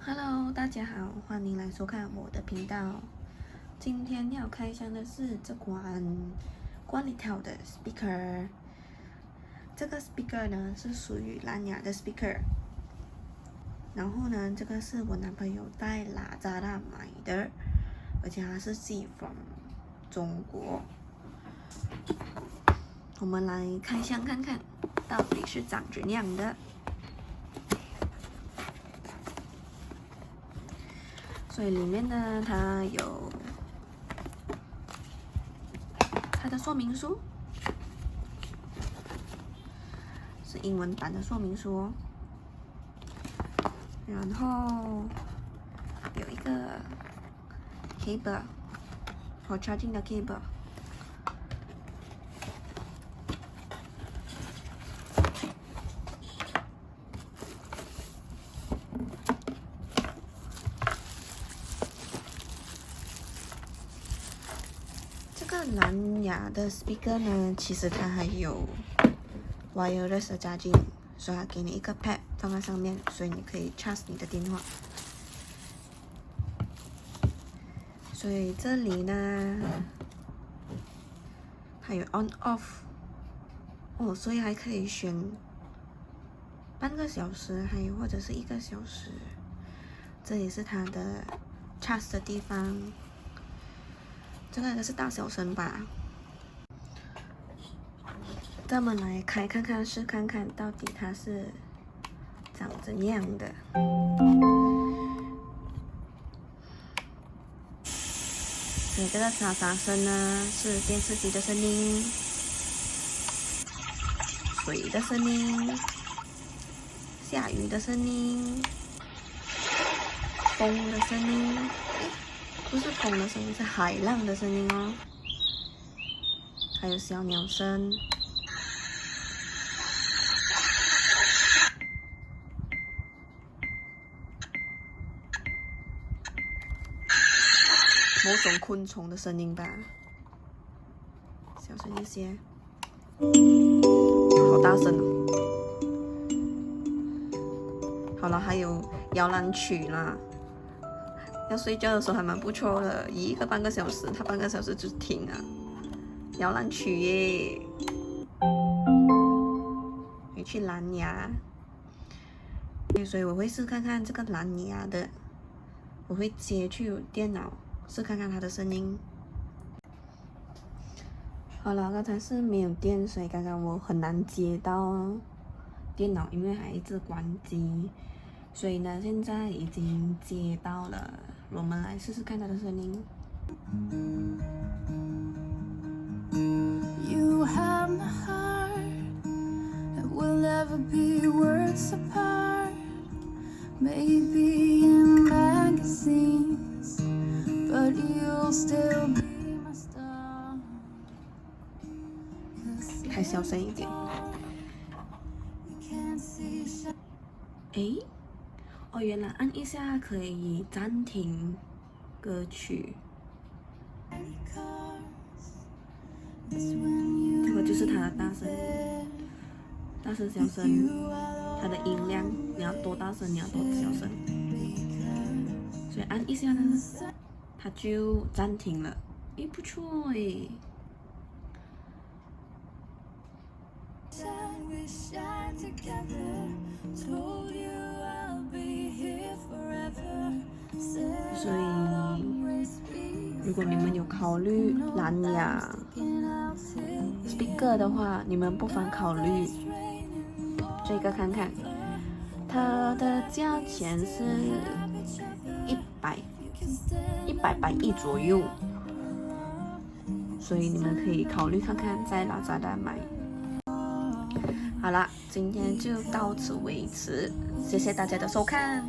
Hello， 大家好，欢迎来收看我的频道。今天要开箱的是这款Qualitel的 speaker。这个 speaker 呢是属于蓝牙的 speaker。然后呢，这个是我男朋友在Lazada买的，而且它是寄 from 中国。我们来开箱看看，到底是长怎样的。所以里面呢，它有它的说明书，是英文版的说明书哦。然后有一个 cable for charging 的 cable。这个蓝牙的 speaker 呢，其实它还有 wireless 的 charging， 所以它给你一个 pad 放在上面，所以你可以 charge 你的电话。所以这里呢，还有 on off， 哦，所以还可以选半个小时，还有或者是1个小时。这里是它的 charge 的地方。这个应该是大小声吧。咱们来开看看，试看看到底它是长怎样的。所以这个沙沙声呢，是电视机的声音、水的声音、下雨的声音、风的声音。不是风的声音，是海浪的声音哦。还有小鸟声。某种昆虫的声音吧。小声一些。好大声哦。好了，还有摇篮曲啦。要睡觉的时候还蛮不错的，1个半个小时，它半个小时就停了。摇篮曲耶，可以去蓝牙，所以我会试看看这个蓝牙的，我会接去电脑试看看它的声音。好了，刚才是没有电，所以刚刚我很难接到电脑，因为还一直关机。所以呢，现在已经接到了，我们来试试看它的声音。You have my heart, and we'll never be worlds apart. Maybe in magazines, but you'll still be my star. 开小声一点。诶。哦，原来按一下可以暂停歌曲。这个就是它的大声、大声、小声，它的音量，你要多大声，你要多小声。所以按一下呢，它就暂停了。诶，不错诶。所以，如果你们有考虑蓝牙 speaker 的话，你们不妨考虑这个看看。它的价钱是100左右，所以你们可以考虑看看在Lazada买。好啦，今天就到此为止，谢谢大家的收看。